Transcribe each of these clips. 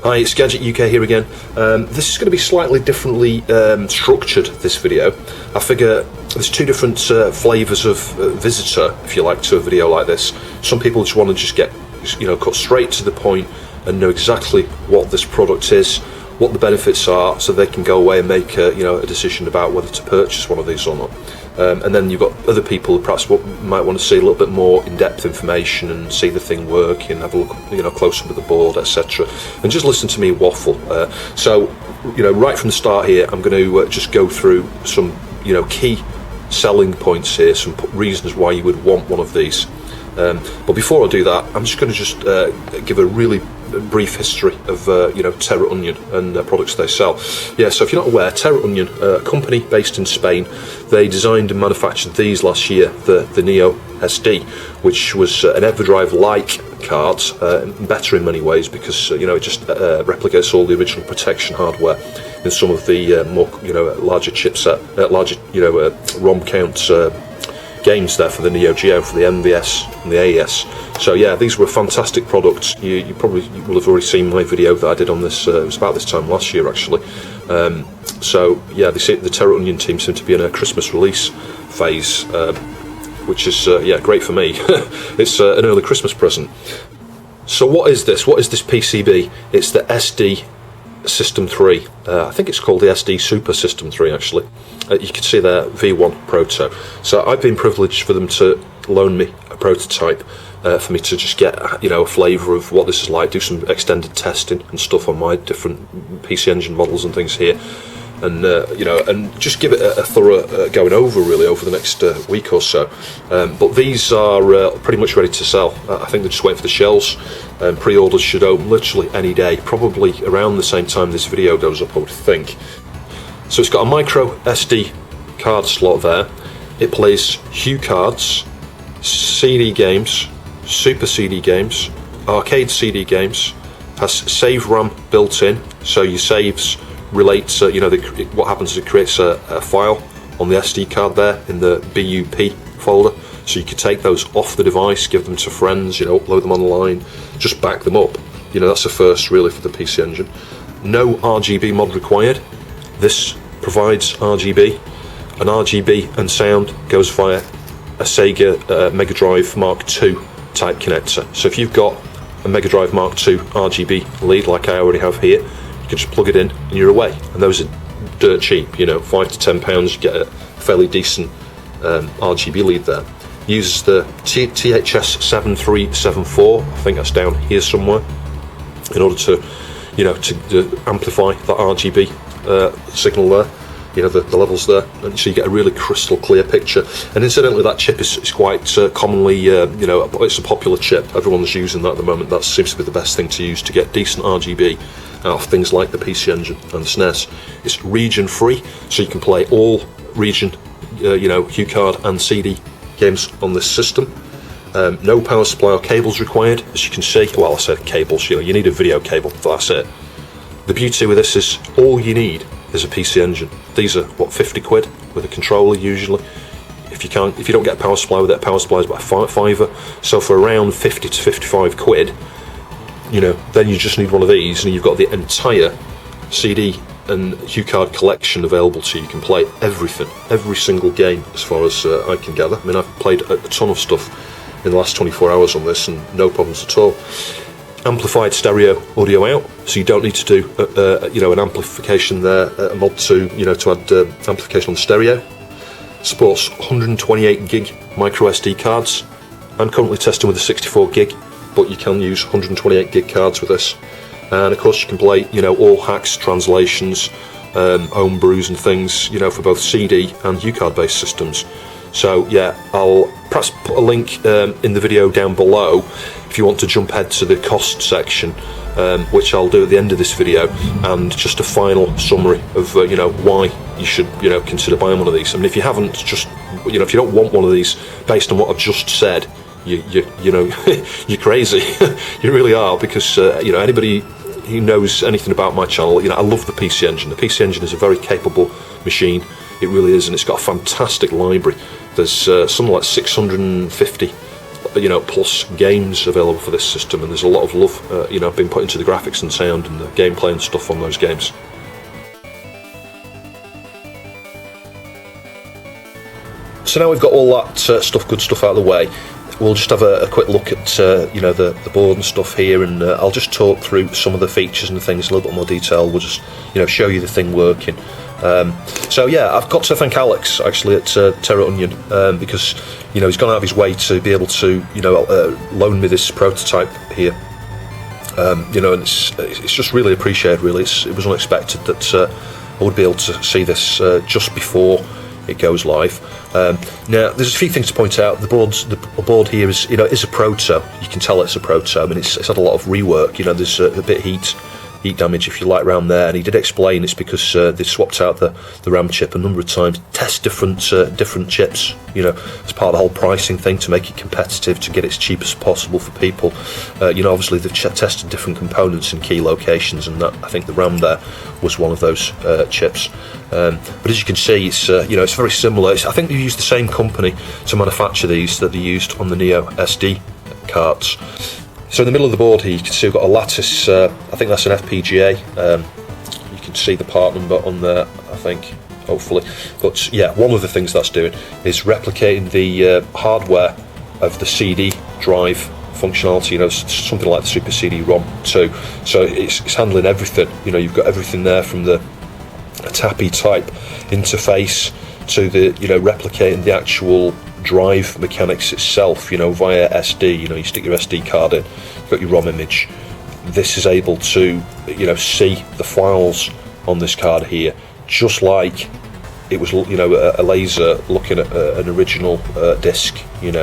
Hi, it's Gadget UK here again. This is going to be slightly differently structured, this video. I figure there's two different flavours of visitor, if you like, to a video like this. Some people just want to just get, cut straight to the point and know exactly what this product is, what the benefits are, so they can go away and make a decision about whether to purchase one of these or not. And then you've got other people who perhaps might want to see a little bit more in-depth information and see the thing work and have a look, close up at the board, etc. And just listen to me waffle. So, right from the start here, I'm going to just go through some, key selling points here, some reasons why you would want one of these. But before I do that, I'm just going to give a really brief history of Terra Onion and products they sell. Yeah, so if you're not aware, Terra Onion, a company based in Spain, they designed and manufactured these last year, the Neo SD, which was an Everdrive-like card, better in many ways because it just replicates all the original protection hardware in some of the more larger chipset, ROM count games there for the Neo Geo, for the MVS and the AES. So yeah, these were fantastic products. You probably will have already seen my video that I did on this. It was about this time last year actually. So yeah, the Terra Onion team seem to be in a Christmas release phase, which is great for me. It's an early Christmas present. So what is this? What is this PCB? It's the SD System 3. I think it's called the SD Super System 3 actually. You can see their V1 proto. So I've been privileged for them to loan me a prototype for me to just get a flavour of what this is like, do some extended testing and stuff on my different PC Engine models and things here, and and just give it a thorough going over really over the next week or so. But these are pretty much ready to sell. I think they're just waiting for the shells. Pre-orders should open literally any day, probably around the same time this video goes up, I would think. So it's got a micro SD card slot there. It plays HuCards, CD games, Super CD games, arcade CD games, has save RAM built in, so your saves relate to, what happens is it creates a file on the SD card there in the BUP folder, so you could take those off the device, give them to friends, upload them online, just back them up. That's the first really for the PC Engine. No Rgb mod required. This provides RGB, and RGB and sound goes via a Sega Mega Drive Mark II type connector. So if you've got a Mega Drive Mark II RGB lead like I already have here, you can just plug it in and you're away. And those are dirt cheap, £5 to £10, you get a fairly decent RGB lead there. Uses the THS 7374, I think that's down here somewhere, in order to to amplify that RGB signal there, the levels there, and so you get a really crystal clear picture. And incidentally, that chip is quite commonly, it's a popular chip. Everyone's using that at the moment. That seems to be the best thing to use to get decent RGB out of things like the PC Engine and the SNES. It's region free, so you can play all region, HuCard and CD games on this system. No power supply or cables required, as you can see. Well, I said cables, you need a video cable, but that's it. The beauty with this is all you need is a PC Engine. These are what, 50 quid with a controller usually. If you don't get a power supply with it, a power supply is about a fiver. So for around 50 to 55 quid, then you just need one of these, and you've got the entire CD and HuCard collection available to you. You can play everything, every single game, as far as I can gather. I mean, I've played a ton of stuff in the last 24 hours on this, and no problems at all. Amplified stereo audio out, so you don't need to do an amplification there, a mod to to add amplification on the stereo. Supports 128 gig micro SD cards. I'm currently testing with a 64 gig, but you can use 128 gig cards with this. And of course you can play all hacks, translations, home brews and things for both CD and HuCard based systems. So yeah, I'll perhaps put a link in the video down below if you want to jump ahead to the cost section, which I'll do at the end of this video, and just a final summary of why you should consider buying one of these. I mean, if you haven't, just if you don't want one of these based on what I've just said, you're crazy. You really are, because anybody who knows anything about my channel, I love the PC Engine. The PC Engine is a very capable machine. It really is, and it's got a fantastic library. There's something like 650 plus games available for this system, and there's a lot of love being put into the graphics and sound and the gameplay and stuff on those games. So now we've got all that good stuff out of the way, we'll just have a quick look at the board and stuff here, and I'll just talk through some of the features and things in a little bit more detail. We'll just show you the thing working. So yeah, I've got to thank Alex actually at Terra Onion, because he's gone out of his way to be able to loan me this prototype here. And it's just really appreciated. Really, it was unexpected that I would be able to see this just before it goes live. Now, there's a few things to point out. The board here is a proto. You can tell it's a proto. I mean, it's had a lot of rework. There's a bit heat damage, if you like, around there. And he did explain it's because they swapped out the RAM chip a number of times, test different chips. As part of the whole pricing thing to make it competitive, to get it as cheap as possible for people. Obviously they've tested different components in key locations, and that, I think the RAM there was one of those chips. But as you can see, it's very similar. I think they used the same company to manufacture these that they used on the Neo SD cards. So in the middle of the board here, you can see we've got a lattice. I think that's an FPGA. You can see the part number on there, I think, hopefully. But yeah, one of the things that's doing is replicating the hardware of the CD-ROM functionality. Something like the Super CD-ROM 2. So it's handling everything. You've got everything there from the TAPI type interface to the replicating the actual drive mechanics itself via SD. You stick your SD card in, you've got your ROM image. This is able to see the files on this card here just like it was a laser looking at an original disc, and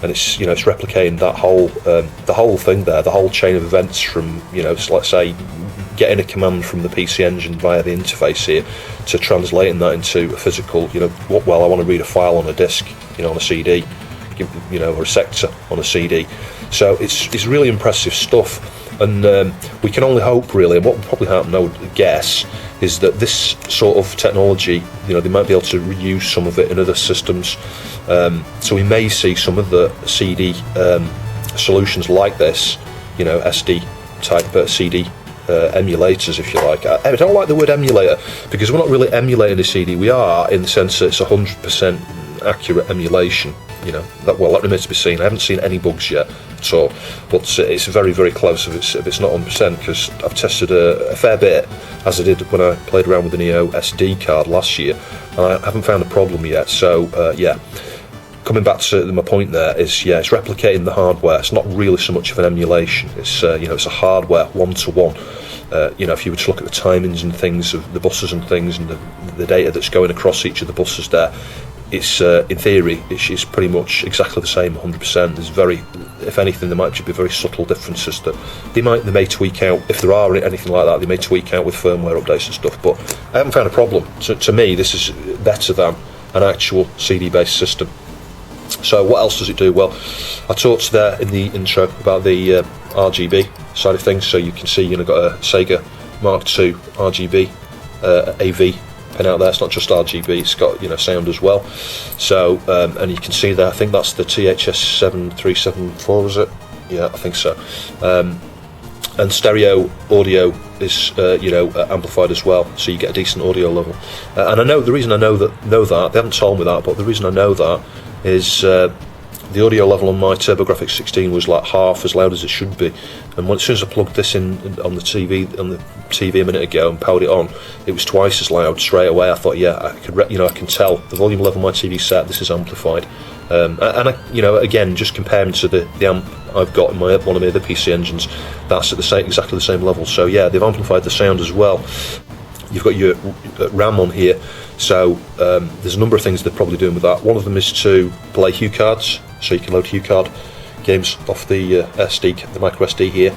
it's it's replicating that whole the whole thing there, the whole chain of events from let's say getting a command from the PC Engine via the interface here to translating that into a physical, I want to read a file on a disc, on a CD, or a sector on a CD. So it's really impressive stuff, and we can only hope really, and what will probably happen, I would guess, is that this sort of technology, they might be able to reuse some of it in other systems. So we may see some of the CD solutions like this, SD type CD emulators, if you like. I don't like the word emulator because we're not really emulating a CD. We are, in the sense that it's 100% accurate emulation. That remains to be seen. I haven't seen any bugs yet at all, but it's very, very close if it's not 100%, because I've tested a fair bit, as I did when I played around with the Neo SD card last year, and I haven't found a problem yet. So yeah, coming back to my point there is, yeah, it's replicating the hardware. It's not really so much of an emulation. It's it's a hardware one-to-one. If you were to look at the timings and things of the buses and things, and the data that's going across each of the buses there, it's in theory it's pretty much exactly the same, 100%. There's if anything, there might be very subtle differences that they may tweak out. If there are anything like that, they may tweak out with firmware updates and stuff. But I haven't found a problem. To me, this is better than an actual CD-based system. So what else does it do? Well, I talked there in the intro about the RGB side of things. So you can see got a Sega Mark II RGB AV pin out there. It's not just RGB, it's got sound as well. So and you can see there, I think that's the THS7374, is it? Yeah, I think so. And stereo audio is amplified as well, so you get a decent audio level. And I know the reason I know that they haven't told me that, but the reason I know that is the audio level on my TurboGrafx 16 was like half as loud as it should be, and as soon as I plugged this in on the TV a minute ago and powered it on, it was twice as loud straight away. I thought, yeah, I can tell the volume level my TV set, this is amplified. And again, just comparing to the amp I've got in one of my other PC engines, that's at exactly the same level. So yeah, they've amplified the sound as well. You've got your RAM on here, so there's a number of things they're probably doing with that. One of them is to play HuCards, so you can load HuCard games off the the micro SD here.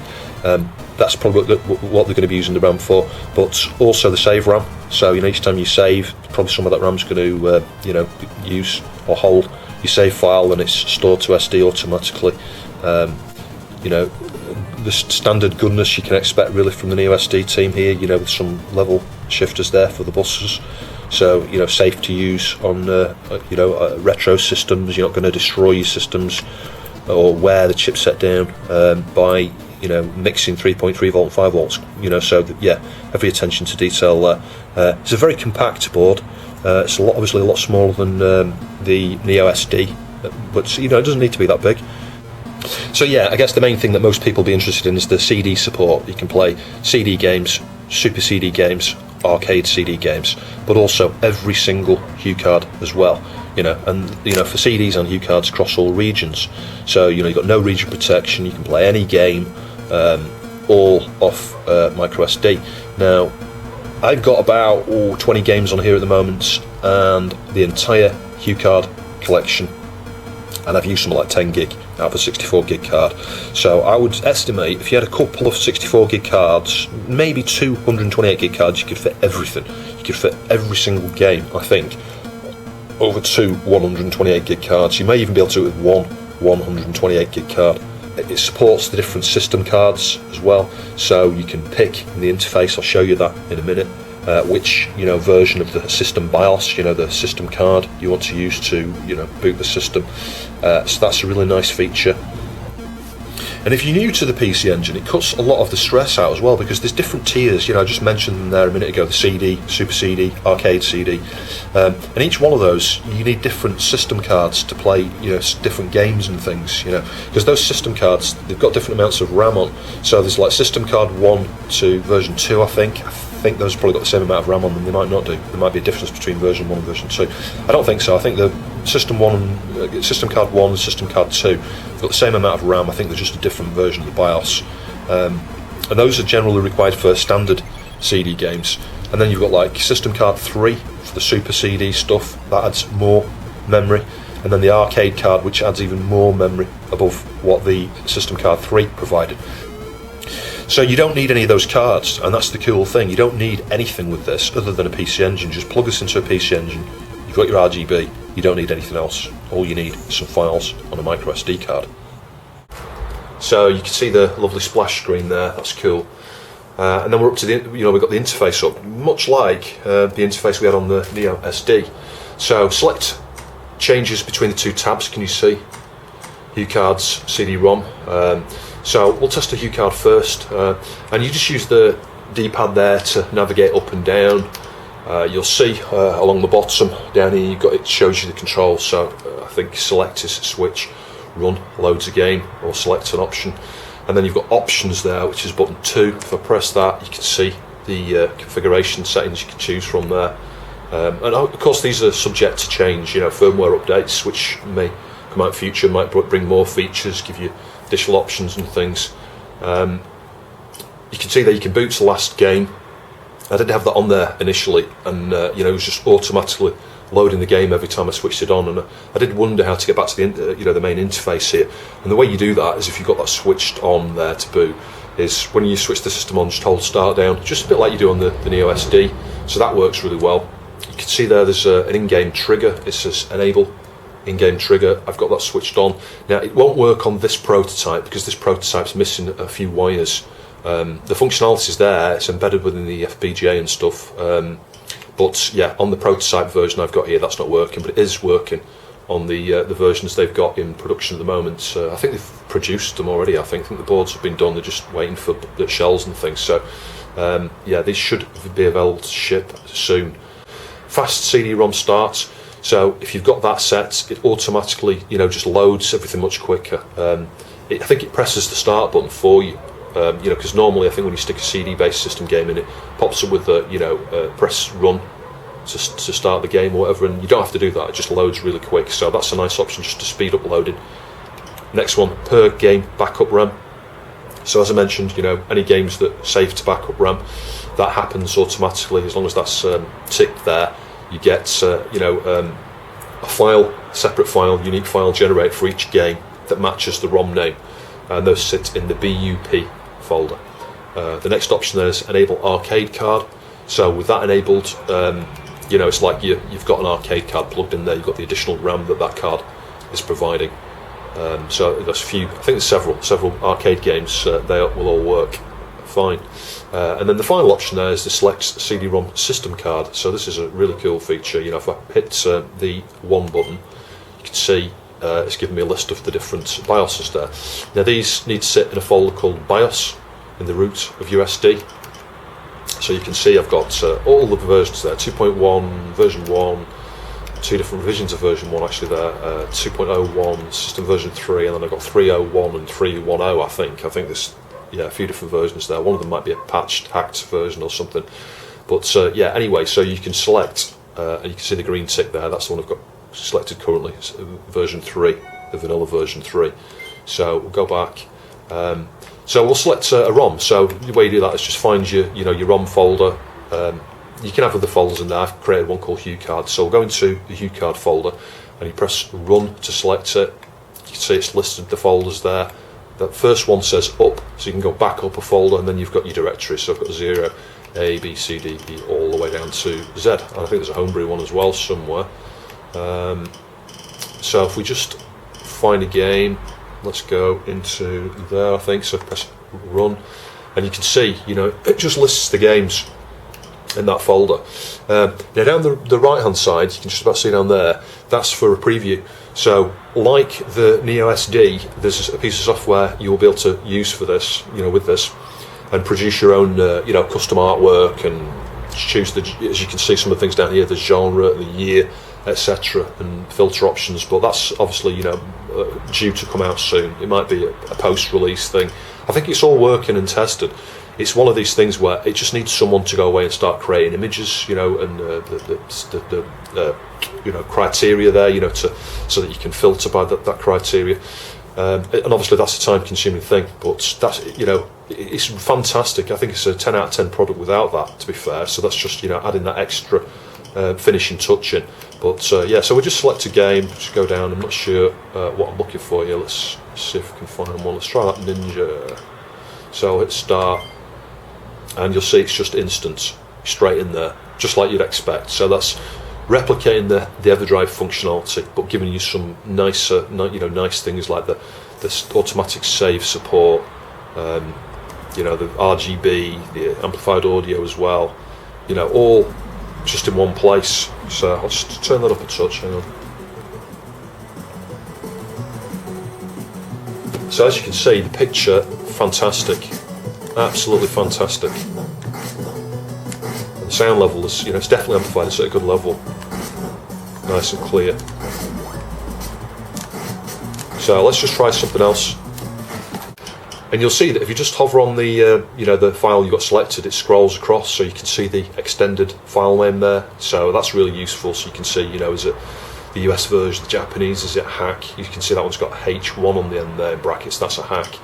That's probably what they're going to be using the RAM for, but also the save RAM. So each time you save, probably some of that RAM's going to use or hold your save file, and it's stored to SD automatically. The standard goodness you can expect really from the Neo SD team here, with some level shifters there for the buses. So safe to use on retro systems. You're not going to destroy your systems or wear the chipset down by mixing 3.3 volt and 5 volts. So yeah, every attention to detail there. It's a very compact board. It's obviously a lot smaller than the Neo SD, but it doesn't need to be that big. So yeah, I guess the main thing that most people will be interested in is the CD support. You can play CD games, Super CD games, arcade CD games, but also every single HuCard as well. And for CDs and HuCards across all regions. So you've got no region protection. You can play any game, all off micro SD. Now, I've got about 20 games on here at the moment, and the entire HuCard collection, and I've used something like 10 gig out of a 64 gig card. So I would estimate if you had a couple of 64 gig cards, maybe 228 gig cards, you could fit everything. You could fit every single game, I think, over two 128 gig cards. You may even be able to do it with one 128 gig card. It supports the different system cards as well, so you can pick in the interface, I'll show you that in a minute, which version of the system BIOS, the system card you want to use to boot the system. So that's a really nice feature. And if you're new to the PC Engine, it cuts a lot of the stress out as well, because there's different tiers. I just mentioned them there a minute ago: the CD, Super CD, Arcade CD, and each one of those you need different system cards to play, different games and things. Because those system cards, they've got different amounts of RAM on. So there's like system card 1 to version 2, I think those have probably got the same amount of RAM on them. They might not do. There might be a difference between version 1 and version 2. I don't think so. I think the system card 1 and system card 2 have got the same amount of RAM. I think they're just a different version of the BIOS. And those are generally required for standard CD games. And then you've got like system card 3 for the Super CD stuff. That adds more memory. And then the arcade card, which adds even more memory above what the system card 3 provided. So you don't need any of those cards, and that's the cool thing. You don't need anything with this other than a PC Engine. Just plug this into a PC Engine, you've got your RGB, you don't need anything else. All you need is some files on a micro SD card. So you can see the lovely splash screen there, that's cool. And then we're up to we've got the interface up, much like the interface we had on the Neo SD. So select changes between the two tabs, can you see? HuCards, CD-ROM. So we'll test the HuCard first, and you just use the D-pad there to navigate up and down. You'll see along the bottom down here it shows you the controls. So I think select is switch, run loads a game, or select an option, and then you've got options there, which is button 2. If I press that, you can see the configuration settings you can choose from there. And of course these are subject to change. Firmware updates which may come out in future might bring more features, give you additional options and things. You can see that you can boot to the last game. I didn't have that on there initially, and it was just automatically loading the game every time I switched it on, and I did wonder how to get back to the main interface here. And the way you do that is, if you've got that switched on there to boot, is when you switch the system on, just hold start down, just a bit like you do on the Neo SD. So that works really well. You can see there's an in-game trigger. It says enable in-game trigger. I've got that switched on. Now it won't work on this prototype because this prototype's missing a few wires. The functionality is there, it's embedded within the FPGA and stuff, but yeah, on the prototype version I've got here, that's not working, but it is working on the versions they've got in production at the moment. I think they've produced them already. I think the boards have been done, they're just waiting for the shells and things. So yeah, these should be available to ship soon. Fast CD-ROM starts. So if you've got that set, it automatically, just loads everything much quicker. I think it presses the start button for you, because normally I think when you stick a CD-based system game in, it pops up with the, press run to start the game or whatever, and you don't have to do that. It just loads really quick. So that's a nice option just to speed up loading. Next one, per game backup RAM. So as I mentioned, any games that save to backup RAM, that happens automatically as long as that's ticked there. You get a file, separate file, unique file generated for each game that matches the ROM name, and those sit in the BUP folder. The next option there is enable arcade card. So with that enabled, it's like you've got an arcade card plugged in there. You've got the additional RAM that card is providing. So there's I think there's several arcade games. They will all work fine. And then the final option there is the select CD-ROM system card. So this is a really cool feature. If I hit the one button, you can see it's given me a list of the different BIOSes there. Now these need to sit in a folder called BIOS in the root of USD. So you can see I've got all the versions there, 2.1, version 1, 2 different revisions of version 1 actually there, 2.01, system version 3, and then I've got 3.01 and 3.10 I think. I think there's a few different versions there. One of them might be a patched, hacked version or something. But yeah, anyway, so you can select, and you can see the green tick there, that's the one I've got selected currently, version 3, the vanilla version 3. So we'll go back. So we'll select a ROM. So the way you do that is just find your ROM folder. You can have other folders in there. I've created one called HuCard. So we'll go into the HuCard folder and you press Run to select it. You can see it's listed the folders there. That first one says up, so you can go back up a folder, and then you've got your directory. So I've got 0, A, B, C, D, E, all the way down to Z. And I think there's a homebrew one as well somewhere. So if we just find a game, let's go into there, I think. So press Run, and you can see, it just lists the games in that folder. Now down the right hand side, you can just about see down there, that's for a preview. So like the Neo SD, there's a piece of software you will be able to use for this, with this, and produce your own custom artwork and choose as you can see some of the things down here, the genre, the year, etc., and filter options. But that's obviously due to come out soon. It might be a post-release thing. I think it's all working and tested. It's one of these things where it just needs someone to go away and start creating images, and the criteria there, so that you can filter by that criteria. And obviously that's a time-consuming thing, but that's it's fantastic. I think it's a 10 out of 10 product without that, to be fair. So that's just adding that extra finishing touch in. But yeah, so we just select a game. Just go down. I'm not sure what I'm looking for here. Let's see if we can find one. Let's try that Ninja. So I'll hit start, and you'll see it's just instant, straight in there, just like you'd expect. So that's replicating the Everdrive functionality, but giving you some nicer, nice things like the automatic save support, the RGB, the amplified audio as well, all just in one place. So I'll just turn that up a touch. Hang on. So as you can see, the picture, fantastic, absolutely fantastic. And the sound level is, it's definitely amplified. It's at a good level, nice and clear. So let's just try something else. And you'll see that if you just hover on the the file you got selected, it scrolls across, so you can see the extended file name there. So that's really useful. So you can see, is it the US version, the Japanese, is it hack? You can see that one's got H1 on the end there in brackets. That's a hack.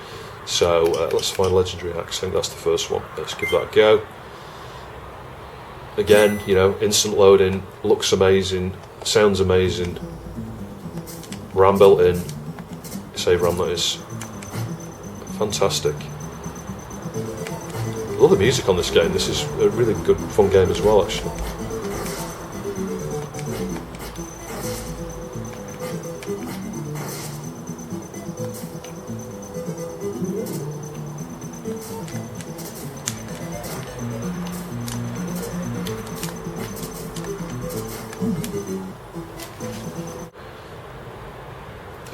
So let's find Legendary Hacks. I think that's the first one. Let's give that a go. Again, instant loading, looks amazing, sounds amazing. RAM built in, save RAM that is. Fantastic. I love the music on this game. This is a really good, fun game as well, actually.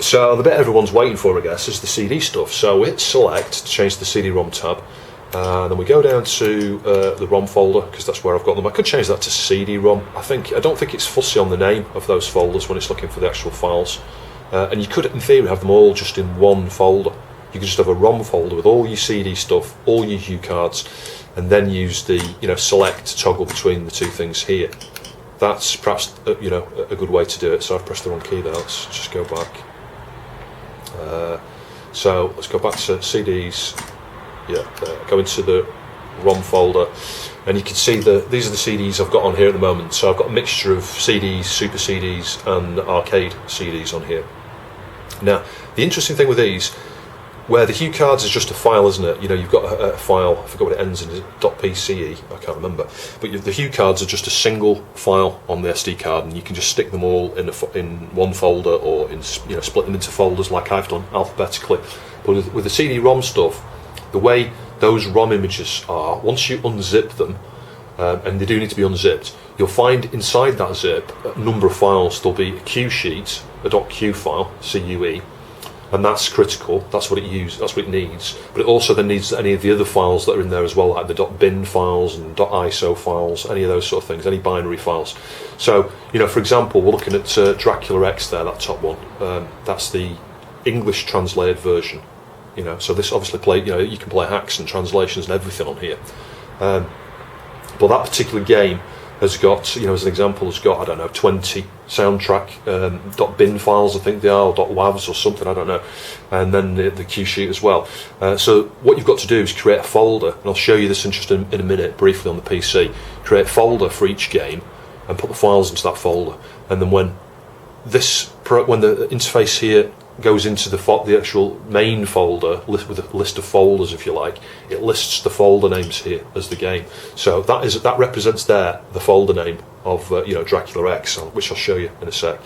So the bit everyone's waiting for, I guess, is the CD stuff. So we hit select to change the CD-ROM tab, and then we go down to the ROM folder, because that's where I've got them. I could change that to CD-ROM. I don't think it's fussy on the name of those folders when it's looking for the actual files. And you could, in theory, have them all just in one folder. You could just have a ROM folder with all your CD stuff, all your HuCards, and then use the select to toggle between the two things here. That's perhaps a good way to do it. So I've pressed the wrong key there. Let's just go back. So let's go back to CDs. Yeah, go into the ROM folder, and you can see these are the CDs I've got on here at the moment. So I've got a mixture of CDs, Super CDs, and arcade CDs on here. Now, the interesting thing with these, where the HuCards is just a file, isn't it? You've got a file, I forgot what it ends in, is it .pce? I can't remember. But the HuCards are just a single file on the SD card, and you can just stick them all in one folder, or split them into folders like I've done alphabetically. But with the CD-ROM stuff, the way those ROM images are, once you unzip them, and they do need to be unzipped. You'll find inside that zip a number of files. There'll be a Q sheet, a .q file, CUE, and that's critical. That's what it uses. That's what it needs. But it also then needs any of the other files that are in there as well, like the .bin files and .iso files, any of those sort of things, any binary files. So, for example, we're looking at Dracula X there, that top one. That's the English translated version. So this obviously you can play hacks and translations and everything on here. But that particular game has got, as an example, has got, I don't know, 20 soundtrack .bin files, I think they are, or .wavs or something, I don't know, and then the Q sheet as well. So what you've got to do is create a folder, and I'll show you this in a minute briefly on the PC. Create a folder for each game and put the files into that folder, and then when the interface here goes into the actual main folder with a list of folders, if you like, it lists the folder names here as the game. So that represents the folder name of Dracula X, which I'll show you in a sec.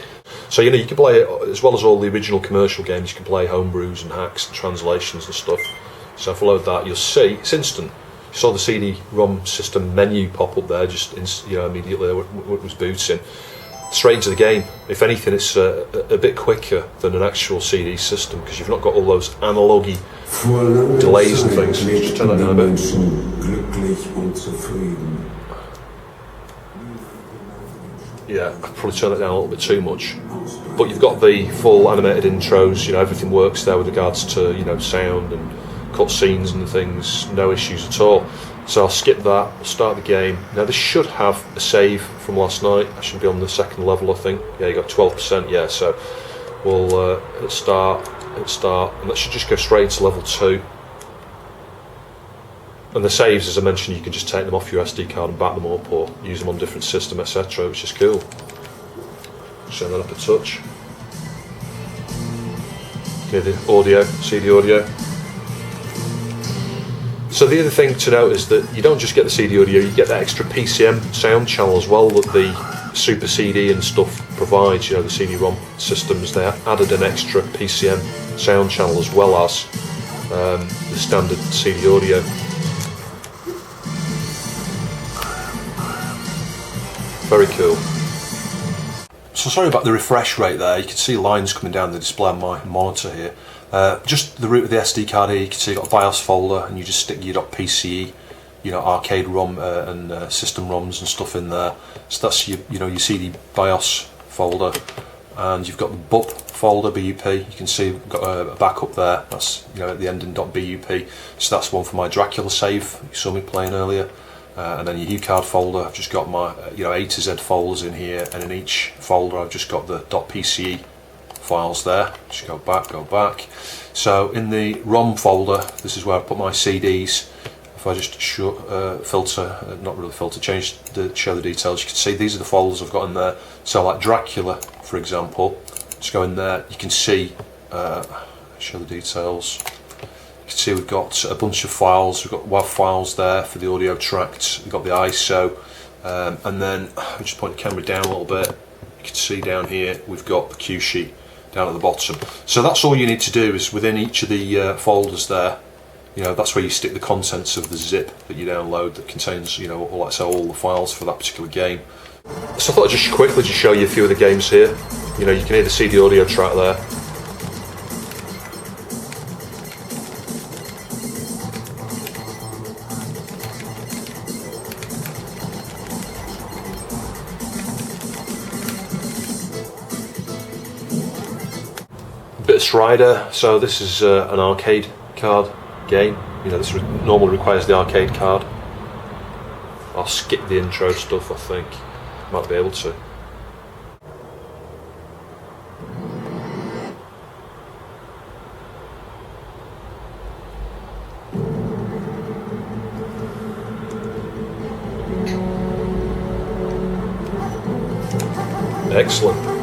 So you can play it as well as all the original commercial games. You can play homebrews and hacks and translations and stuff. So if I load that, you'll see it's instant. You saw the CD-ROM system menu pop up there just immediately when it was booting. Straight into the game. If anything, it's a bit quicker than an actual CD system because you've not got all those analogy delays and things. Just turn that down a bit. Yeah, I'd probably turn it down a little bit too much. But you've got the full animated intros. Everything works there with regards to sound and cutscenes and things. No issues at all. So I'll skip that, we'll start the game. Now this should have a save from last night. I should be on the second level, I think. Yeah, you got 12%, yeah, so we'll hit start, and that should just go straight into level 2. And the saves, as I mentioned, you can just take them off your SD card and back them up or use them on different system, etc., which is cool. Turn that up a touch. Hear the audio, CD audio. So the other thing to note is that you don't just get the CD audio, you get that extra PCM sound channel as well that the Super CD and stuff provides, the CD-ROM systems. They added an extra PCM sound channel as well as the standard CD audio. Very cool. So sorry about the refresh rate there, you can see lines coming down the display on my monitor here. Just the root of the SD card here, you can see you've got a BIOS folder and you just stick your .pce, arcade ROM and system ROMs and stuff in there. So that's your CD BIOS folder, and you've got the BUP folder, BUP. You can see we've got a backup there, that's at the end in .bup. So that's one for my Dracula save you saw me playing earlier. And then your HuCard folder, I've just got my A to Z folders in here, and in each folder I've just got the .pce files there. Just go back. So in the ROM folder, this is where I put my CDs. If I just filter, not really filter, show the details, you can see these are the folders I've got in there. So like Dracula, for example, just go in there, you can see, show the details. You can see we've got a bunch of files. We've got WAV files there for the audio tracks. We've got the ISO, and then I'll just point the camera down a little bit. You can see down here we've got the Q sheet down at the bottom. So that's all you need to do is within each of the folders there. That's where you stick the contents of the zip that you download that contains, all the files for that particular game. So I thought I'd just quickly show you a few of the games here. You can hear the CD audio track there. Bit of Strider. So this is an arcade card game. This normally requires the arcade card. I'll skip the intro stuff, I think. Might be able to. Excellent.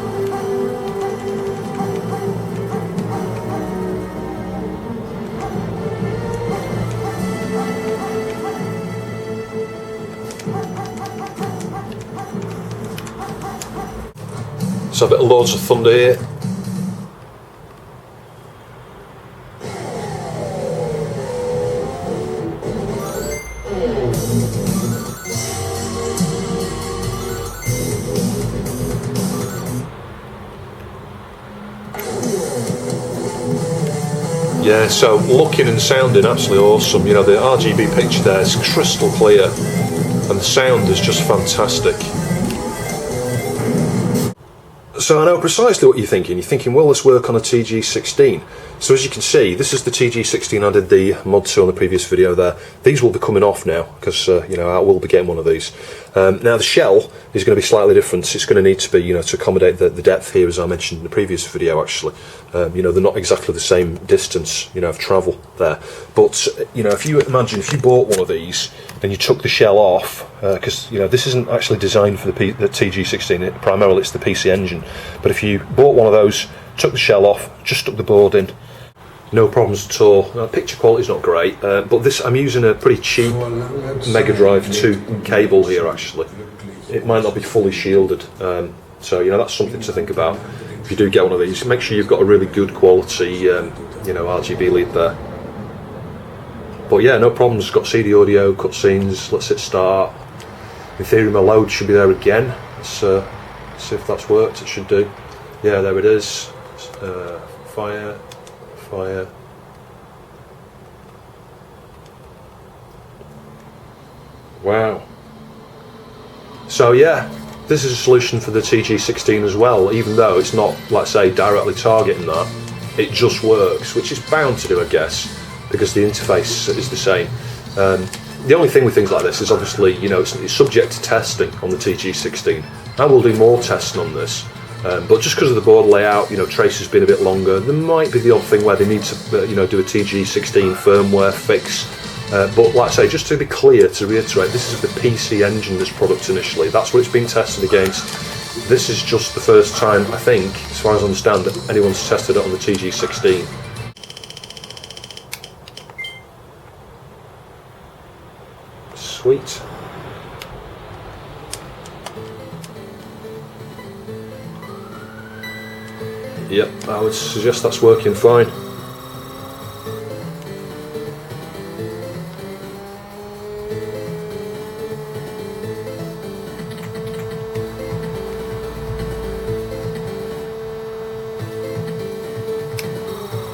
So a bit of Lords of Thunder here. Yeah, so looking and sounding absolutely awesome. You know, the RGB picture there is crystal clear, and the sound is just fantastic. So I know precisely what you're thinking. You're thinking, will this work on a TG16? So as you can see, this is the TG16 I did the mod to on the previous video there. These will be coming off now, because you know, I will be getting one of these. Now the shell is going to be slightly different. It's going to need to be, you know, to accommodate the depth here, as I mentioned in the previous video actually. You know, they're not exactly the same distance, you know, of travel there. But, you know, if you imagine, if you bought one of these and you took the shell off, because, you know, this isn't actually designed for the TG16, primarily it's the PC engine. But if you bought one of those, took the shell off, just stuck the board in, no problems at all. Now, picture quality is not great, but this, I'm using a pretty cheap Mega Drive 2 cable here actually. It might not be fully shielded, so you know, that's something to think about. If you do get one of these, make sure you've got a really good quality, you know, RGB lead there. But yeah, no problems. Got CD audio, cutscenes. Let's hit start. In theory, my load should be there again. Let's see if that's worked. It should do. Yeah, there it is. Fire. Wow. So yeah, this is a solution for the TG16 as well, even though it's not, let's say, directly targeting that. It just works, which is bound to do, I guess, because the interface is the same. The only thing with things like this is obviously, you know, it's subject to testing on the TG16. I will do more testing on this. But just because of the board layout, you know, traces being a bit longer, there might be the odd thing where they need to, you know, do a TG16 firmware fix. But like I say, just to be clear, to reiterate, this is the PC engine, this product initially. That's what it's been tested against. This is just the first time, I think, as far as I understand, that anyone's tested it on the TG16. Sweet. Yep, I would suggest that's working fine.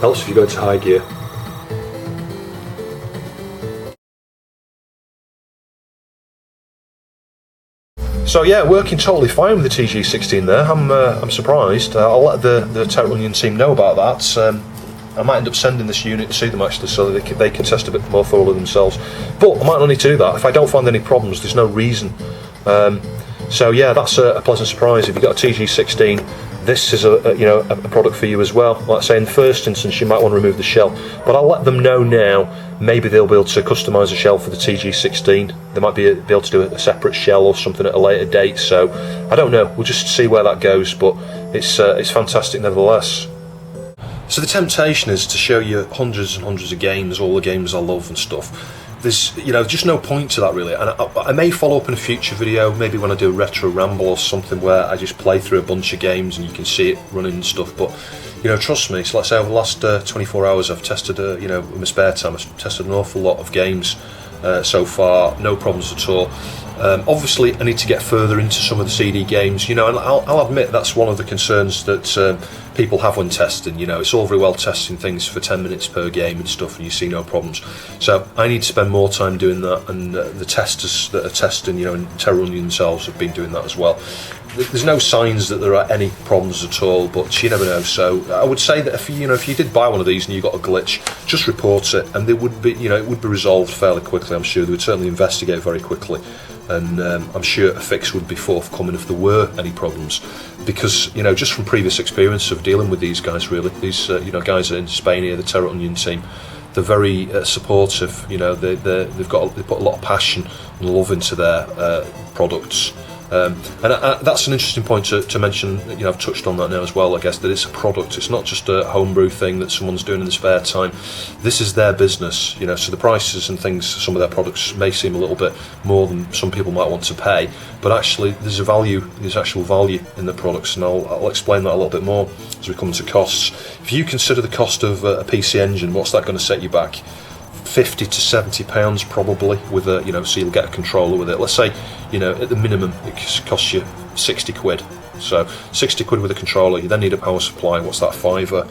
Helps if you go into high gear. So yeah, working totally fine with the TG16 there. I'm surprised. I'll let the Terra Onion team know about that. I might end up sending this unit to them actually, so that they can test a bit more thoroughly themselves. But I might not need to do that. If I don't find any problems, there's no reason. So yeah, that's a pleasant surprise. If you've got a TG16, this is a product for you as well. Like I say, in the first instance, you might want to remove the shell, but I'll let them know now. Maybe they'll be able to customise a shell for the TG16. They might be able to do a separate shell or something at a later date. So I don't know. We'll just see where that goes. But it's fantastic nevertheless. So the temptation is to show you hundreds and hundreds of games, all the games I love and stuff. There's, you know, just no point to that really, and I may follow up in a future video, maybe when I do a retro ramble or something where I just play through a bunch of games and you can see it running and stuff. But you know, trust me, so let's say over the last 24 hours I've tested, you know, in my spare time I've tested an awful lot of games so far, no problems at all. Obviously I need to get further into some of the CD games, you know, and I'll admit that's one of the concerns that people have when testing. You know, it's all very well testing things for 10 minutes per game and stuff and you see no problems. So I need to spend more time doing that, and the testers that are testing, you know, and Terra Onion themselves have been doing that as well. There's no signs that there are any problems at all, but you never know. So I would say that if you did buy one of these and you got a glitch, just report it, and they would be, you know, it would be resolved fairly quickly. I'm sure they would certainly investigate very quickly, and I'm sure a fix would be forthcoming if there were any problems. Because, you know, just from previous experience of dealing with these guys, really, these you know, guys in Spain here, the Terra Onion team, they're very supportive. You know, they put a lot of passion and love into their products. And that's an interesting point to mention. You know, I've touched on that now as well, I guess, that it's a product. It's not just a homebrew thing that someone's doing in the spare time. This is their business, you know, so the prices and things, some of their products may seem a little bit more than some people might want to pay, but actually there's actual value in the products, and I'll explain that a little bit more as we come to costs. If you consider the cost of a PC engine, what's that going to set you back? 50 to 70 pounds probably, with a, you know, so you'll get a controller with it. Let's say, you know, at the minimum it costs you 60 quid. So 60 quid with a controller. You then need a power supply. What's that, £5?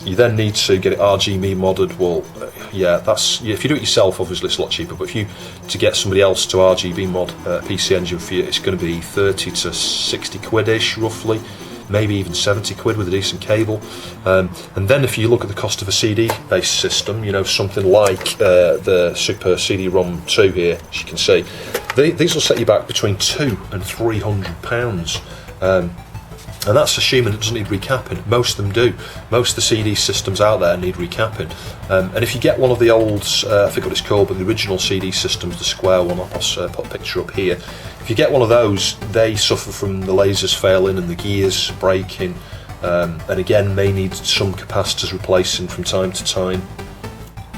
You then need to get it Rgb modded. Well, yeah, that's if you do it yourself, obviously it's a lot cheaper. But if you to get somebody else to Rgb mod PC Engine for you, it's going to be 30 to 60 quid-ish roughly, maybe even 70 quid with a decent cable. And then if you look at the cost of a CD-based system, you know, something like the Super CD-ROM 2 here, as you can see, these will set you back between £200 and £300. And that's assuming it doesn't need recapping. Most of them do. Most of the CD systems out there need recapping. And if you get one of the old, I forget what it's called, but the original CD systems, the square one, I'll put a picture up here. If you get one of those, they suffer from the lasers failing and the gears breaking, and again may need some capacitors replacing from time to time.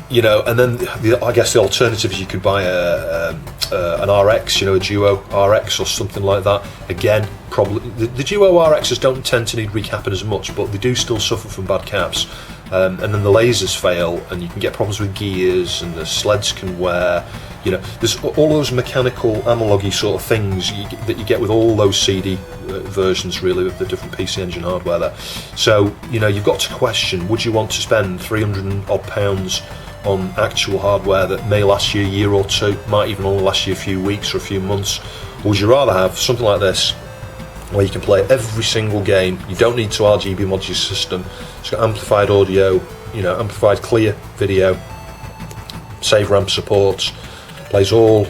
You know, and then I guess the alternative is you could buy an RX, you know, a Duo RX or something like that. Again, probably the Duo RXs don't tend to need recapping as much, but they do still suffer from bad caps. And then the lasers fail, and you can get problems with gears, and the sleds can wear. You know, there's all those mechanical, analogy sort of things that you get with all those CD versions, really, of the different PC Engine hardware there. So, you know, you've got to question: would you want to spend £300 on actual hardware that may last you a year or two, might even only last you a few weeks or a few months? Or would you rather have something like this, where you can play every single game? You don't need to Rgb mod your system. It's got amplified audio, you know, amplified clear video, save RAM support, plays all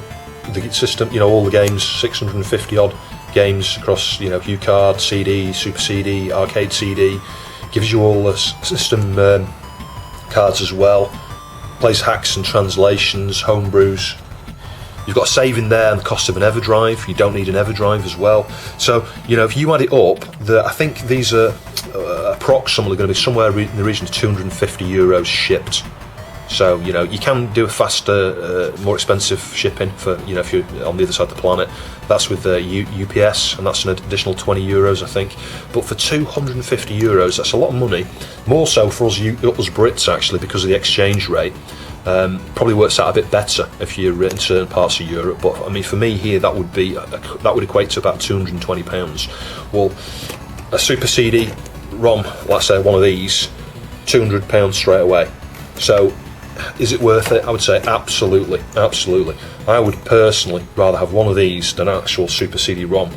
the system, you know, all the games, 650 odd games across, you know, HuCard, CD, Super CD, Arcade CD, gives you all the system cards as well. Plays hacks and translations, homebrews. You've got a save in there and the cost of an Everdrive. You don't need an Everdrive as well. So, you know, if you add it up, I think these are approximately going to be somewhere in the region of €250 shipped. So, you know, you can do a faster, more expensive shipping for, you know, if you're on the other side of the planet. That's with UPS, and that's an additional €20, I think. But for €250, that's a lot of money. More so for us Brits, actually, because of the exchange rate. Probably works out a bit better if you're in certain parts of Europe. But I mean, for me here, that would equate to about £220. Well, a Super CD-ROM, let's say one of these, £200 straight away. So, is it worth it? I would say absolutely, absolutely. I would personally rather have one of these than an actual Super CD-ROM,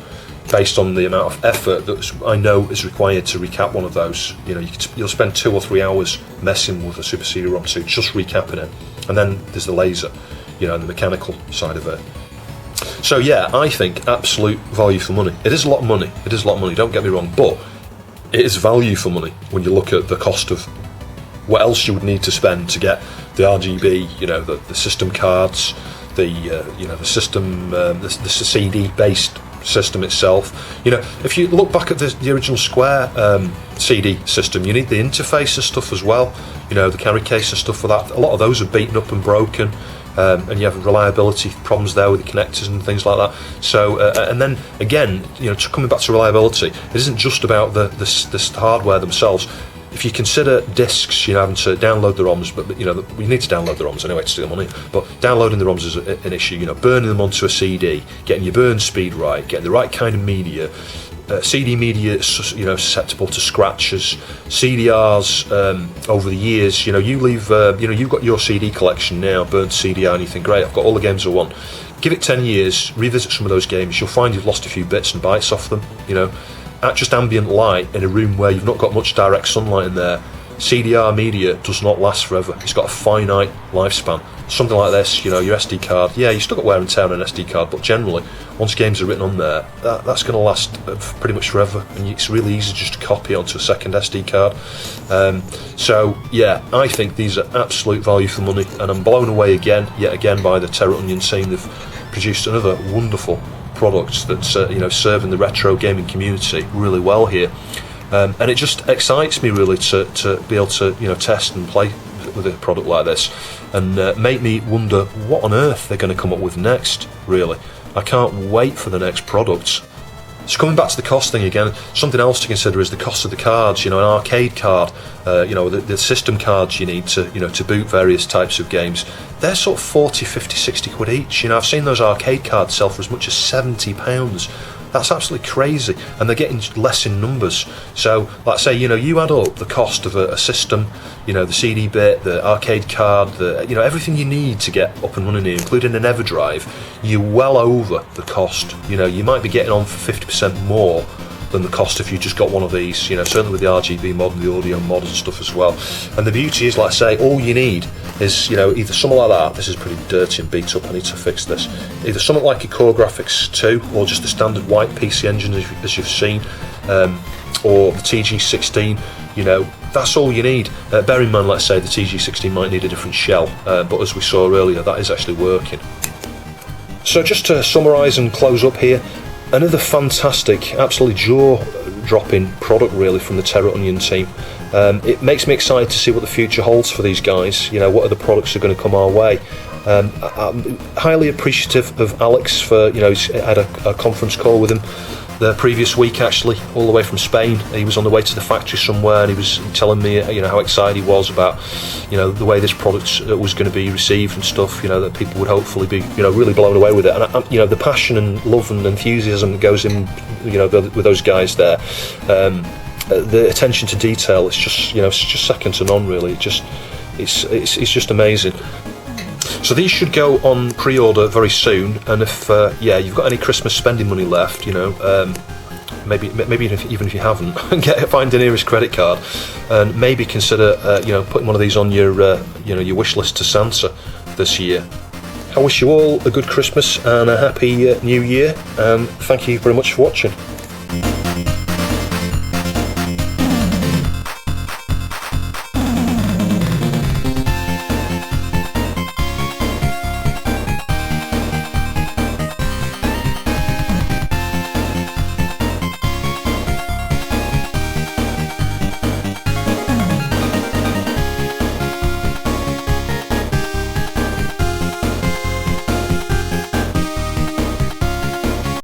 based on the amount of effort that I know is required to recap one of those. You know, you'll spend 2 or 3 hours messing with a Super CD-ROM 2, just recapping it. And then there's the laser, you know, and the mechanical side of it. So yeah, I think absolute value for money. It is a lot of money. It is a lot of money, don't get me wrong, but it is value for money when you look at the cost of what else you would need to spend to get the RGB, you know, the system cards, the you know, the system, the CD-based system itself. You know, if you look back at the original Square CD system, you need the interface and stuff as well. You know, the carry case and stuff for that. A lot of those are beaten up and broken, and you have reliability problems there with the connectors and things like that. So, and then again, you know, coming back to reliability, it isn't just about the hardware themselves. If you consider discs, you know, having to download the ROMs, but you know, we need to download the ROMs anyway to steal money. But downloading the ROMs is an issue. You know, burning them onto a CD, getting your burn speed right, getting the right kind of media. CD media is, you know, susceptible to scratches. CDRs over the years, you know, you leave, you know, you've got your CD collection now, burnt CDR, and you think, great, I've got all the games I want. Give it 10 years, revisit some of those games, you'll find you've lost a few bits and bytes off them. You know, at just ambient light in a room where you've not got much direct sunlight in there, CDR media does not last forever. It's got a finite lifespan. Something like this, you know, your SD card, yeah, you still got wear and tear on an SD card, but generally, once games are written on there, that's going to last pretty much forever, and it's really easy just to copy onto a second SD card. So, yeah, I think these are absolute value for money, and I'm blown away yet again, by the Terra Onion team. They've produced another wonderful product that's, you know, serving the retro gaming community really well here. And it just excites me really to be able to, you know, test and play with a product like this, and make me wonder what on earth they're going to come up with next. Really, I can't wait for the next products. So coming back to the cost thing again, something else to consider is the cost of the cards. You know, an arcade card, you know, the system cards you need to, you know, to boot various types of games, they're sort of 40, 50, 60 quid each. You know, I've seen those arcade cards sell for as much as £70. That's absolutely crazy, and they're getting less in numbers. So, like I say, you add up the cost of a system, the CD bit, the arcade card, everything you need to get up and running here, including an Everdrive, you're well over the cost. You might be getting on for 50% more than the cost if you just got one of these, certainly with the Rgb mod and the audio mod and stuff as well. And the beauty is, like I say, all you need is, either something like that. This is pretty dirty and beat up, I need to fix this. Either something like a CoreGrafx 2, or just a standard white PC engine as you've seen, or the TG16, that's all you need. Bear in mind, let's say the TG16 might need a different shell, but as we saw earlier, that is actually working. So just to summarise and close up here, another fantastic, absolutely jaw-dropping product really from the Terra Onion team. It makes me excited to see what the future holds for these guys, what other products are going to come our way. I'm highly appreciative of Alex for, I had a conference call with him the previous week actually, all the way from Spain. He was on the way to the factory somewhere and he was telling me, how excited he was about, the way this product was going to be received and stuff, that people would hopefully be, really blown away with it. And, the passion and love and enthusiasm that goes in, with those guys there, the attention to detail, it's just second to none really. It's just amazing. So these should go on pre-order very soon, and if you've got any Christmas spending money left, maybe even if you haven't, find the nearest credit card, and maybe consider putting one of these on your wish list to Santa this year. I wish you all a good Christmas and a happy New Year. Thank you very much for watching.